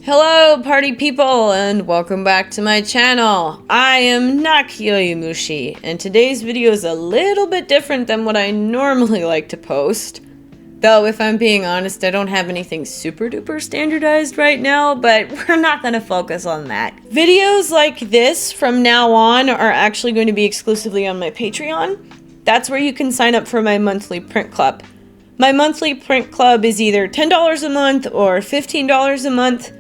Hello party people and welcome back to my channel. I am nakiuyomushi and today's video is a little bit different than what I normally like to post. Though if I'm being honest, I don't have anything super duper standardized right now, but we're not going to focus on that. Videos like this from now on are actually going to be exclusively on my Patreon. That's where you can sign up for my monthly print club. My monthly print club is either $10 a month or $15 a month.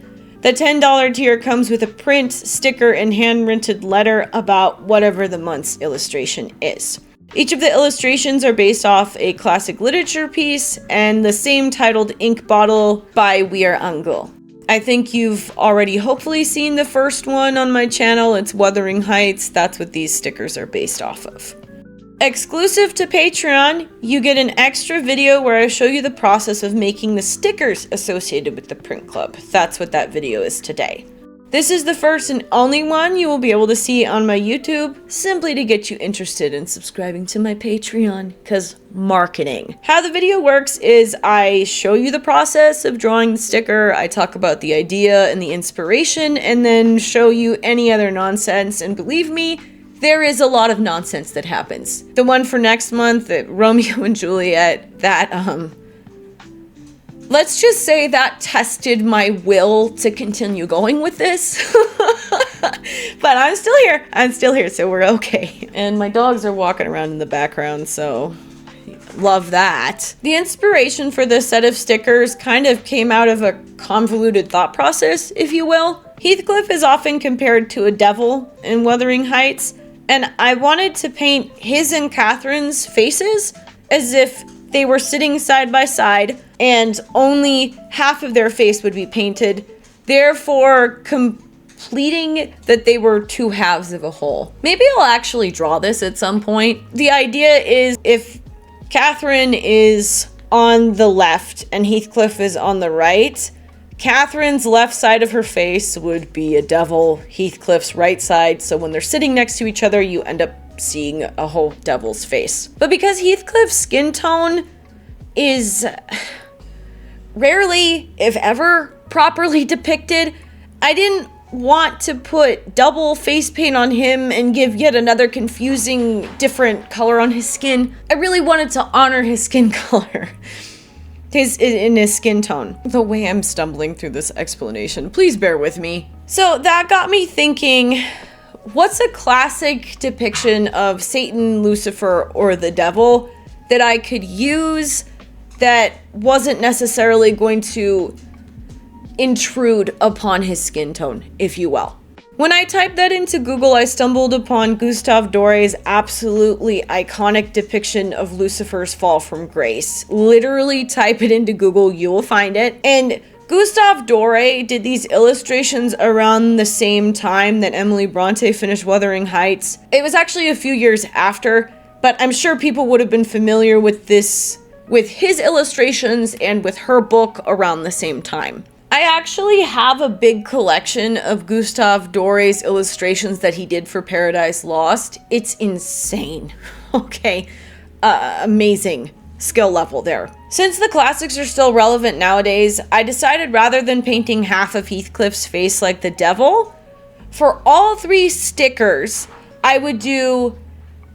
The $10 tier comes with a print, sticker, and hand-printed letter about whatever the month's illustration is. Each of the illustrations are based off a classic literature piece and the same titled ink bottle by Wuthering. I think you've already hopefully seen the first one on my channel. It's Wuthering Heights. That's what these stickers are based off of. Exclusive to Patreon, you get an extra video where I show you the process of making the stickers associated with the print club. That's what that video is today. This is the first and only one you will be able to see on my YouTube, simply to get you interested in subscribing to my Patreon, because marketing. How the video works is I show you the process of drawing the sticker, I talk about the idea and the inspiration, and then show you any other nonsense, and believe me, there is a lot of nonsense that happens. The one for next month, Romeo and Juliet, that, let's just say that tested my will to continue going with this. But I'm still here, so we're okay. And my dogs are walking around in the background, so love that. The inspiration for this set of stickers kind of came out of a convoluted thought process, if you will. Heathcliff is often compared to a devil in Wuthering Heights, and I wanted to paint his and Catherine's faces as if they were sitting side by side and only half of their face would be painted, therefore completing that they were two halves of a whole. Maybe I'll actually draw this at some point. The idea is if Catherine is on the left and Heathcliff is on the right, Catherine's left side of her face would be a devil, Heathcliff's right side, so when they're sitting next to each other, you end up seeing a whole devil's face. But because Heathcliff's skin tone is rarely, if ever, properly depicted, I didn't want to put double face paint on him and give yet another confusing, different color on his skin. I really wanted to honor his skin color. In his skin tone. The way I'm stumbling through this explanation, please bear with me. So that got me thinking, what's a classic depiction of Satan, Lucifer, or the devil that I could use that wasn't necessarily going to intrude upon his skin tone, if you will? When I typed that into Google, I stumbled upon Gustave Doré's absolutely iconic depiction of Lucifer's fall from grace. Literally type it into Google, you will find it. And Gustave Doré did these illustrations around the same time that Emily Bronte finished Wuthering Heights. It was actually a few years after, but I'm sure people would have been familiar with this, with his illustrations and with her book around the same time. I actually have a big collection of Gustave Doré's illustrations that he did for Paradise Lost. It's insane. Okay, amazing skill level there. Since the classics are still relevant nowadays, I decided rather than painting half of Heathcliff's face like the devil, for all three stickers, I would do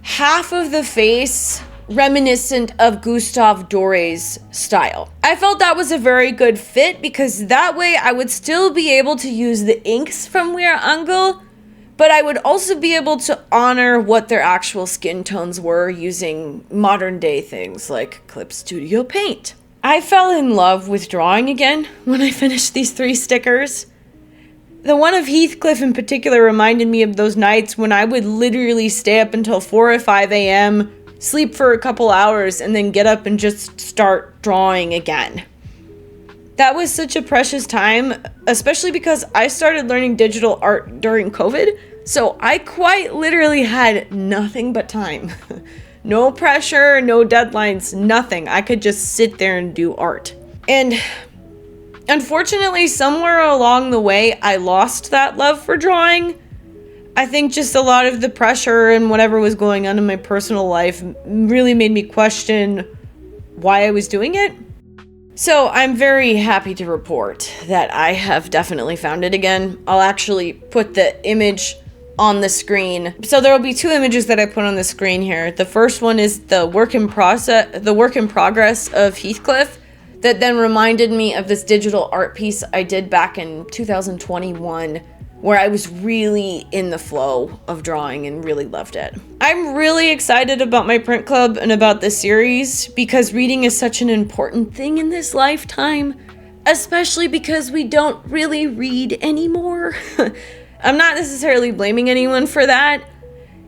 half of the face reminiscent of Gustave Doré's style. I felt that was a very good fit because that way I would still be able to use the inks from Wuthering, but I would also be able to honor what their actual skin tones were using modern day things like Clip Studio Paint. I fell in love with drawing again when I finished these three stickers. The one of Heathcliff in particular reminded me of those nights when I would literally stay up until 4 or 5 a.m., sleep for a couple hours, and then get up and just start drawing again. That was such a precious time, especially because I started learning digital art during COVID, so I quite literally had nothing but time. No pressure, no deadlines, nothing. I could just sit there and do art. And unfortunately, somewhere along the way, I lost that love for drawing. I think just a lot of the pressure and whatever was going on in my personal life really made me question why I was doing it. So I'm very happy to report that I have definitely found it again. I'll actually put the image on the screen. So there will be two images that I put on the screen here. The first one is the work in progress of Heathcliff that then reminded me of this digital art piece I did back in 2021 where I was really in the flow of drawing and really loved it. I'm really excited about my print club and about this series because reading is such an important thing in this lifetime, especially because we don't really read anymore. I'm not necessarily blaming anyone for that.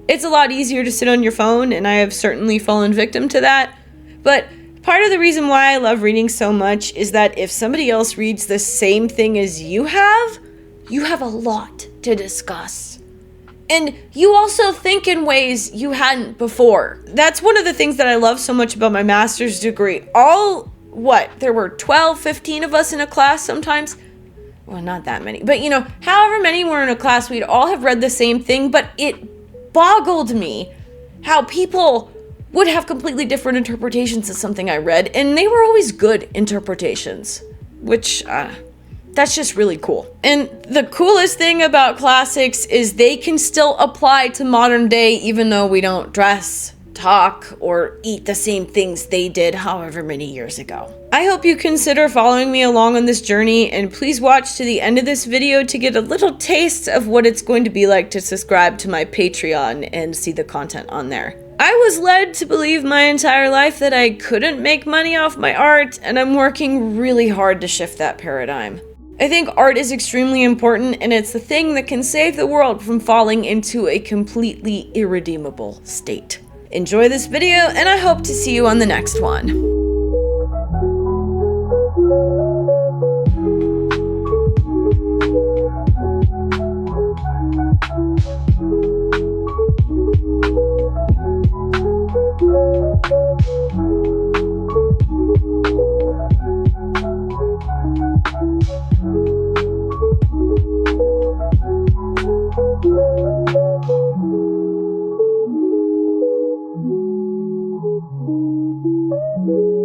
It's a lot easier to sit on your phone, and I have certainly fallen victim to that. But part of the reason why I love reading so much is that if somebody else reads the same thing as you have a lot to discuss. And you also think in ways you hadn't before. That's one of the things that I love so much about my master's degree. There were 12, 15 of us in a class sometimes. Well, not that many, but however many were in a class, we'd all have read the same thing, but it boggled me how people would have completely different interpretations of something I read, and they were always good interpretations, which, that's just really cool. And the coolest thing about classics is they can still apply to modern day even though we don't dress, talk, or eat the same things they did however many years ago. I hope you consider following me along on this journey, and please watch to the end of this video to get a little taste of what it's going to be like to subscribe to my Patreon and see the content on there. I was led to believe my entire life that I couldn't make money off my art, and I'm working really hard to shift that paradigm. I think art is extremely important, and it's the thing that can save the world from falling into a completely irredeemable state. Enjoy this video, and I hope to see you on the next one. Thank you.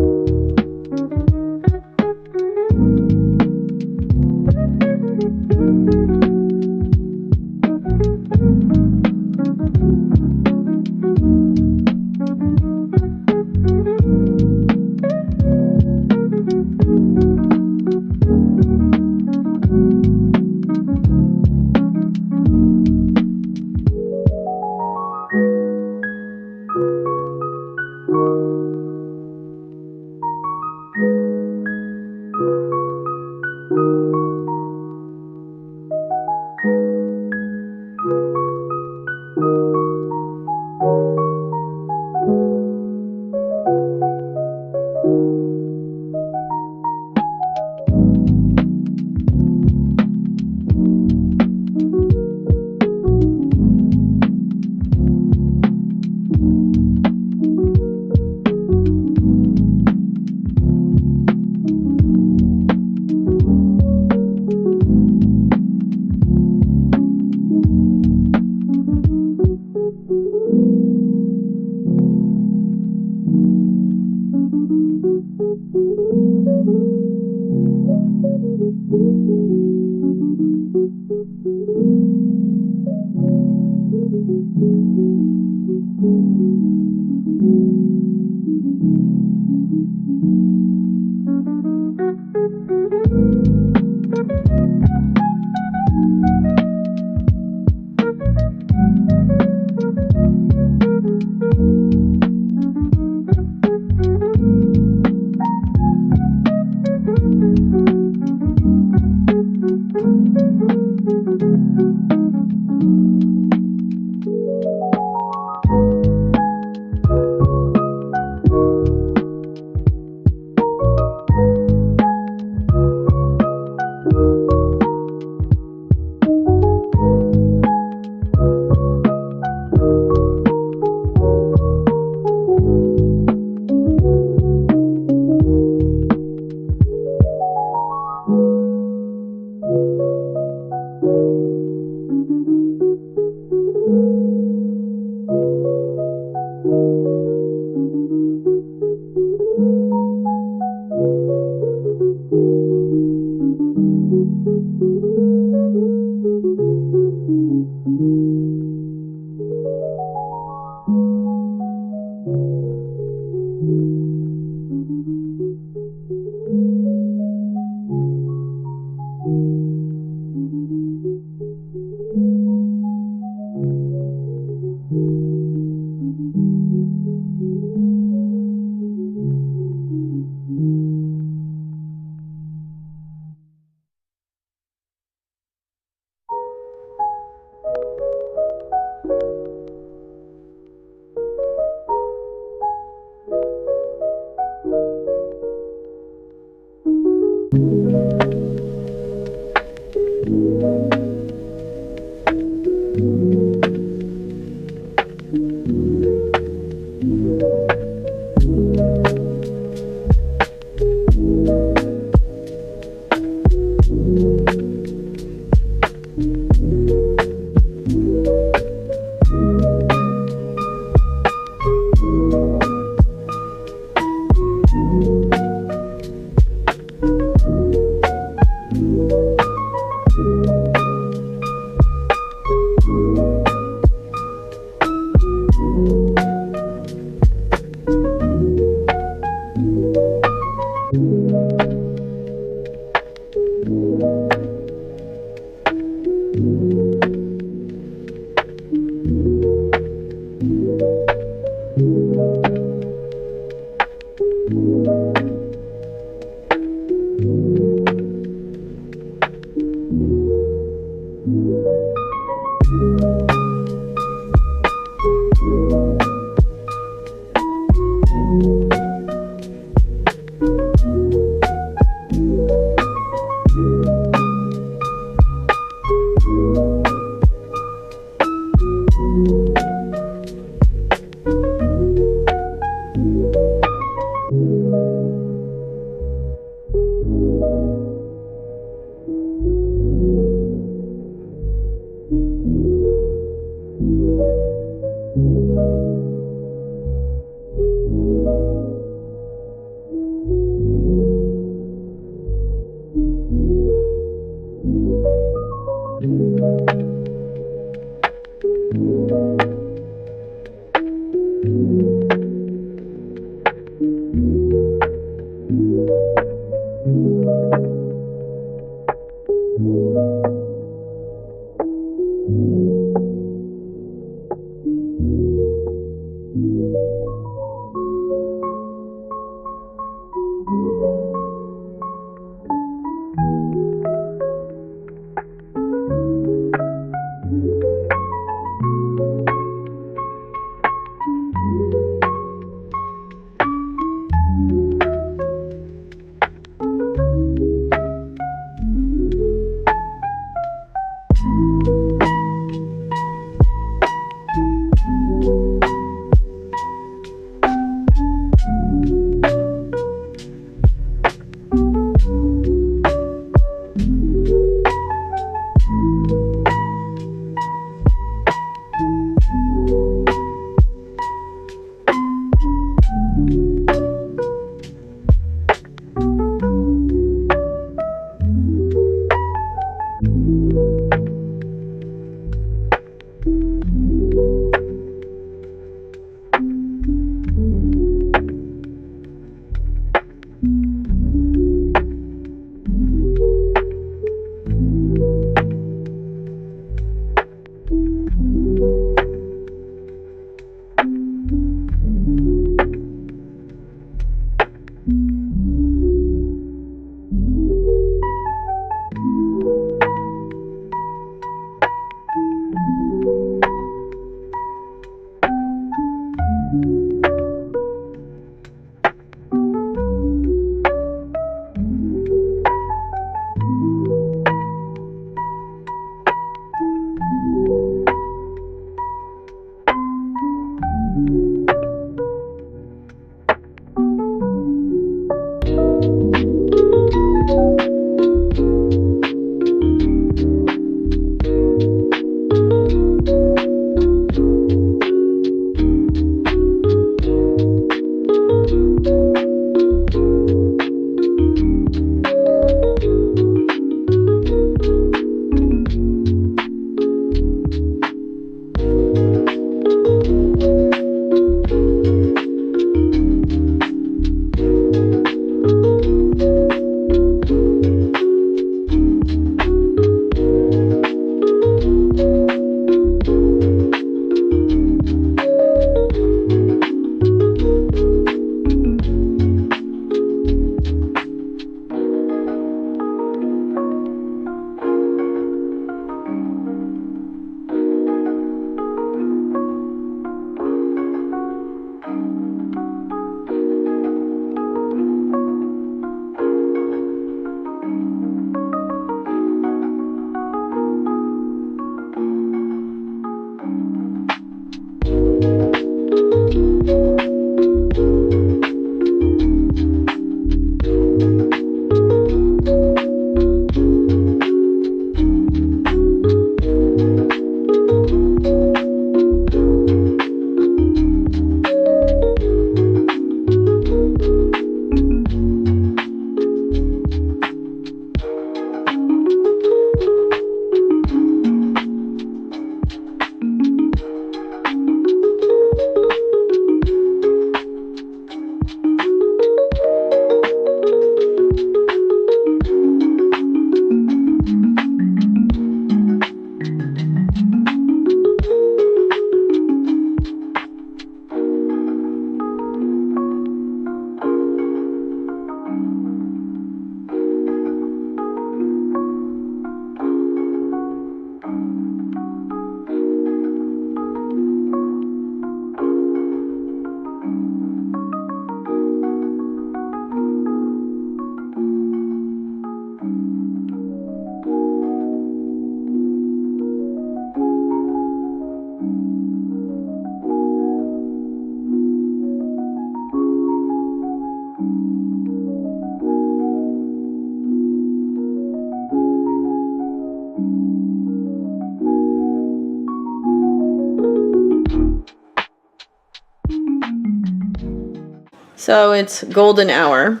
So it's golden hour.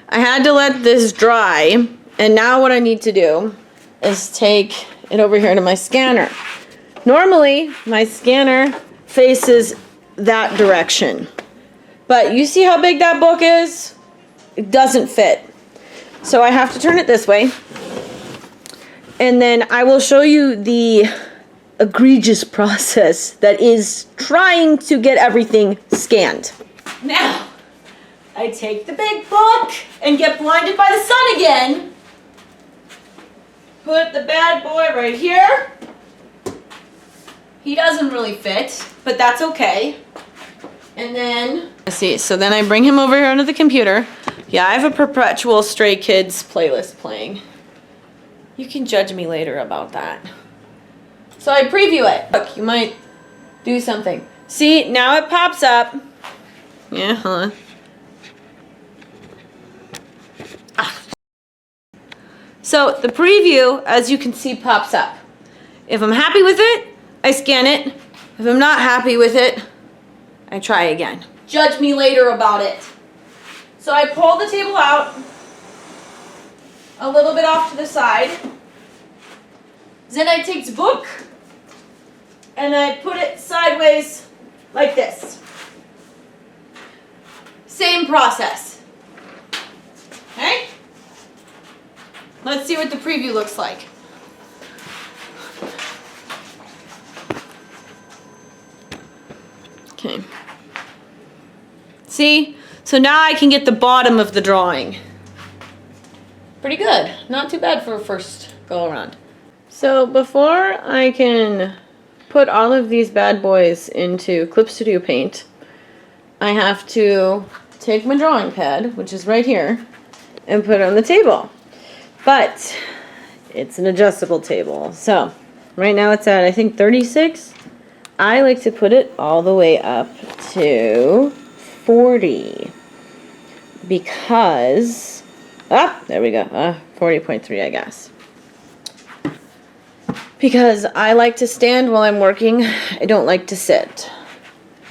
I had to let this dry, and now what I need to do is take it over here to my scanner. Normally, my scanner faces that direction. But you see how big that book is? It doesn't fit. So I have to turn it this way. And then I will show you the egregious process that is trying to get everything scanned. Now, I take the big book and get blinded by the sun again. Put the bad boy right here. He doesn't really fit, but that's okay. And then, let's see, so then I bring him over here onto the computer. Yeah, I have a perpetual Stray Kids playlist playing. You can judge me later about that. So I preview it. Look, you might do something. See, now it pops up. Yeah, hold on. So the preview, as you can see, pops up. If I'm happy with it, I scan it. If I'm not happy with it, I try again. Judge me later about it. So I pull the table out a little bit off to the side. Then I take the book and I put it sideways like this. Same process. Okay? Let's see what the preview looks like. Okay. See? So now I can get the bottom of the drawing. Pretty good. Not too bad for a first go around. So before I can put all of these bad boys into Clip Studio Paint, I have to take my drawing pad, which is right here, and put it on the table. But it's an adjustable table. So right now it's at, I think, 36. I like to put it all the way up to 40 because, there we go, 40.3 I guess. Because I like to stand while I'm working. I don't like to sit.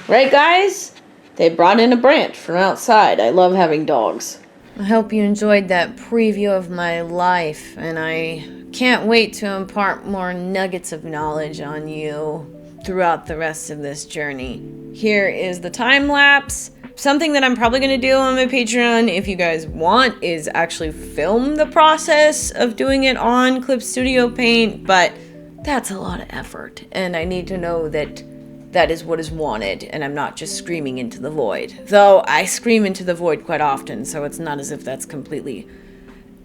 Right, guys? They brought in a branch from outside. I love having dogs. I hope you enjoyed that preview of my life, and I can't wait to impart more nuggets of knowledge on you throughout the rest of this journey. Here is the time lapse. Something that I'm probably going to do on my Patreon, if you guys want, is actually film the process of doing it on Clip Studio Paint, but that's a lot of effort, and I need to know that that is what is wanted, and I'm not just screaming into the void. Though I scream into the void quite often, so it's not as if that's completely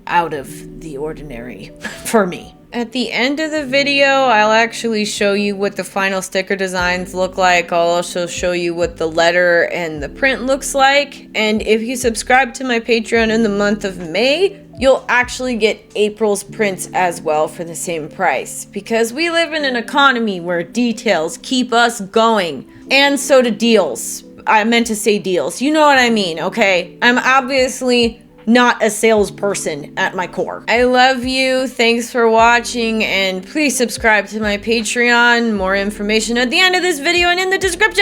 out of the ordinary for me. At the end of the video, I'll actually show you what the final sticker designs look like. I'll also show you what the letter and the print looks like. And if you subscribe to my Patreon in the month of May, you'll actually get April's prints as well for the same price. Because we live in an economy where details keep us going. And so do deals. I meant to say deals. You know what I mean, okay? I'm obviously not a salesperson at my core. I love you. Thanks for watching, and please subscribe to my Patreon. More information at the end of this video and in the description.